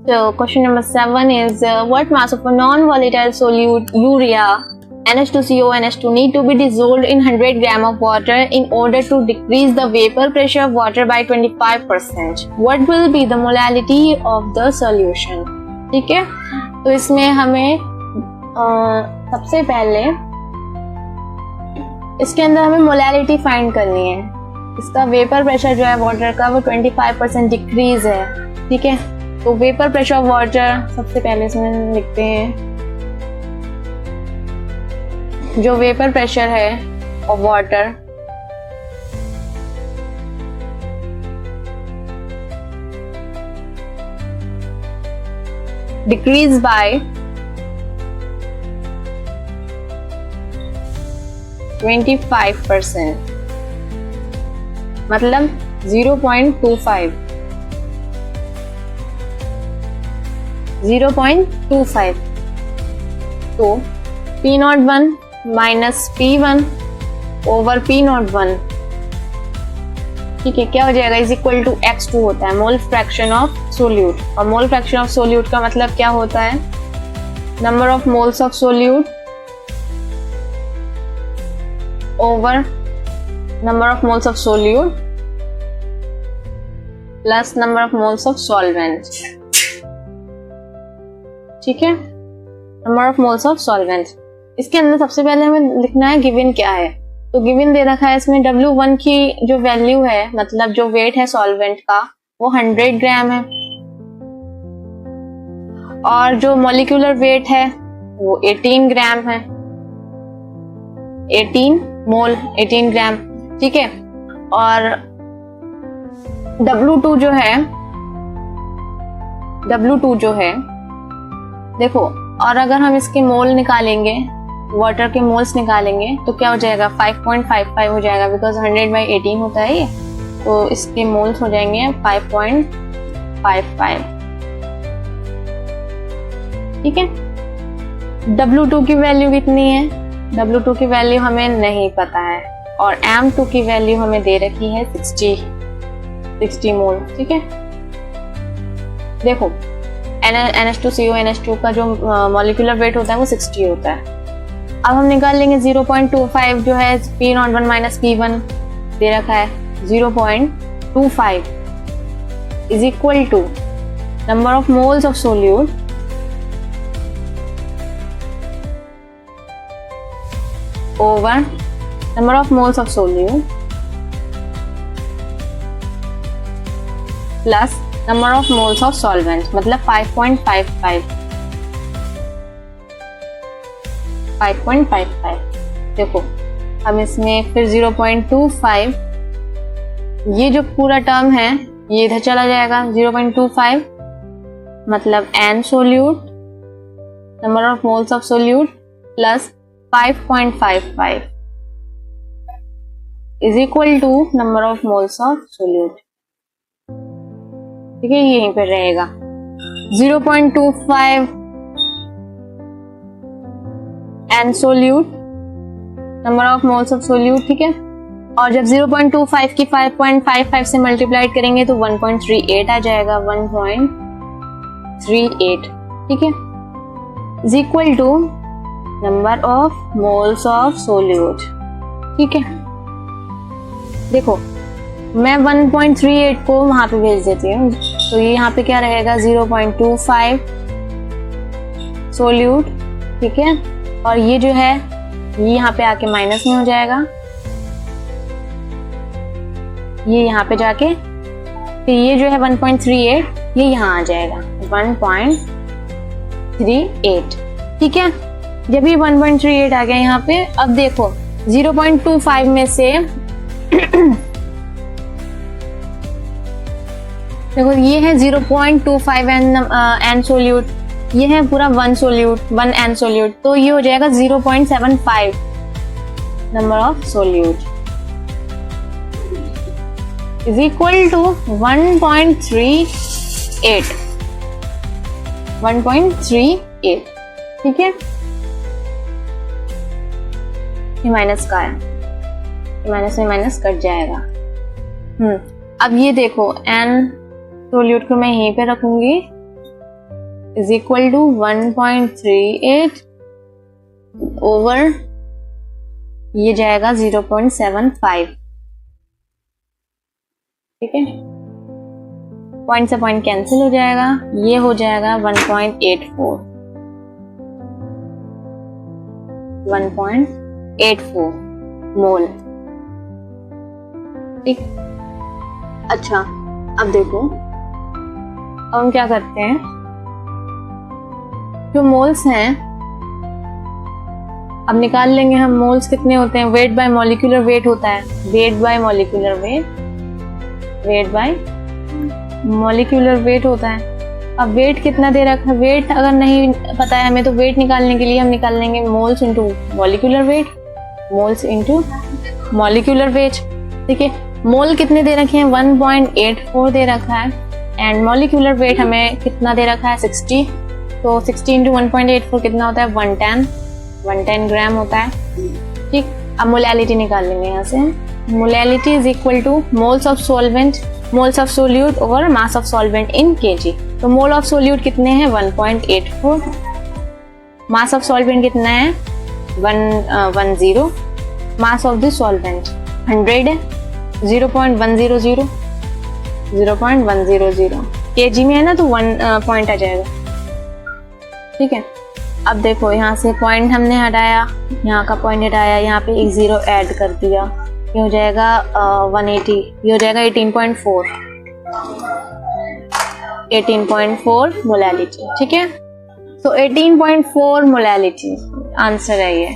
So question number 7 is what mass of a non-volatile solute urea NH2CO NH2 need to be dissolved in 100 gram of water in order to decrease the vapor pressure of water by 25%. What will be the molality of the solution? ठीक है, तो इसमें हमें सबसे पहले इसके अंदर हमें मोलैलिटी फाइंड करनी है। इसका वेपर प्रेशर जो है वाटर का वो 25% डिक्रीज है। ठीक है, तो वेपर प्रेशर ऑफ वाटर सबसे पहले इसमें लिखते हैं, जो वेपर प्रेशर है ऑफ वाटर डिक्रीज बाय 25%, मतलब 0.25 तो P01 minus P1 over P01, ठीक है, क्या हो जाएगा, इज इक्वल टू X2 होता है मोल फ्रैक्शन ऑफ सोल्यूट। और मोल फ्रैक्शन ऑफ सोल्यूट का मतलब क्या होता है, number of moles of solute over number of moles of solute plus number of moles of solvent. ठीक है, number of moles of solvent. इसके अंदर सबसे पहले हमें लिखना है गिवन क्या है। तो गिवन दे रखा है इसमें W1 की जो वैल्यू है, मतलब जो वेट है सॉल्वेंट का, वो 100 ग्राम है, और जो मॉलिक्यूलर वेट है वो 18 ग्राम है, 18 मोल 18 ग्राम। ठीक है, और W2 जो है देखो, और अगर हम इसके मोल निकालेंगे, वाटर के मोल्स निकालेंगे, तो क्या हो जाएगा, 5.55 हो जाएगा, बिकॉज 100/18 होता है ये, तो इसके मोल्स हो जाएंगे 5.55। ठीक है, W2 की वैल्यू कितनी है, W2 की वैल्यू हमें नहीं पता है, और M2 की वैल्यू हमें दे रखी है 60 मोल। ठीक है, देखो NH2CO NH2 का जो मॉलिक्यूलर वेट होता है वो 60 होता है। अब हम निकाल लेंगे 0.25 जो है P01 माइनस P1 दे रखा है, 0.25 is equal to number of moles of solute over number of moles of solute plus number of moles of solvent, मतलब 5.55। देखो हम इसमें फिर 0.25, ये जो पूरा टर्म है ये इधर चला जाएगा, 0.25 मतलब N solute, number of moles of solute plus 5.55 is equal to number of moles of solute. ठीक है, ये यहीं पे रहेगा 0.25 N solute, number of moles of solute. ठीक है, और जब 0.25 की 5.55 से मल्टीप्लाई करेंगे तो 1.38 आ जाएगा, 1.38। ठीक है, is equal to number of moles of solute. ठीक है, देखो मैं 1.38 को वहां पे भेज देती हूँ, तो ये यहाँ पे क्या रहेगा, 0.25 सोल्यूट। ठीक है, और ये जो है ये यहाँ पे आके माइनस में हो जाएगा, ये यहाँ पे जाके फिर ये जो है 1.38 ये यहाँ आ जाएगा 1.38। ठीक है, जब ये 1.38 आ गया यहाँ पे, अब देखो 0.25 में से देखो ये है 0.25 N सोल्यूट, ये है पूरा 1 सोल्यूट 1 N सोल्यूट, तो ये हो जाएगा 0.75 number of solute is equal to 1.38। ठीक है, ये माइनस का है, माइनस में माइनस कट जाएगा। अब ये देखो N सोल्यूट को मैं यहीं पे रखूंगी इज इक्वल टू 1.38 ओवर ये जाएगा 0.75। ठीक है, पॉइंट से पॉइंट कैंसिल हो जाएगा, ये हो जाएगा 1.84 मोल। ठीक, अच्छा अब देखो, अब हम क्या करते हैं, जो मोल्स हैं अब निकाल लेंगे हम। मोल्स कितने होते हैं, वेट बाय मॉलिक्यूलर वेट होता है, weight by molecular weight, weight by molecular weight होता है। अब वेट कितना दे रखा है, वेट अगर नहीं पता है हमें तो वेट निकालने के लिए हम निकाल लेंगे moles into molecular weight, moles into molecular weight. ठीक है, मोल कितने दे रखे हैं, 1.84 दे रखा है, एंड मॉलिक्यूलर वेट हमें कितना दे रखा है, 60। तो 60 इंटू 1.84 कितना होता है, 110 ग्राम होता है। ठीक, अब मोलैलिटी निकाल लेंगे यहाँ से। Molality is equal two moles of solvent, moles of solute over mass of solvent in KG. तो मोल ऑफ सोल्यूट कितने हैं, 1.84, मास ऑफ सॉल्वेंट कितना है, 110, मास ऑफ द सॉल्वेंट 100 है, 0.100 केजी में है ना, तो 1 पॉइंट आ जाएगा। ठीक है, अब देखो यहाँ से पॉइंट हमने हटाया, यहाँ का पॉइंट हटाया, यहाँ पे एक 0 ऐड कर दिया, ये हो जाएगा 180, ये हो जाएगा 18.4 मोलैलिटी। ठीक है, तो 18.4 मोलैलिटी आंसर है ये।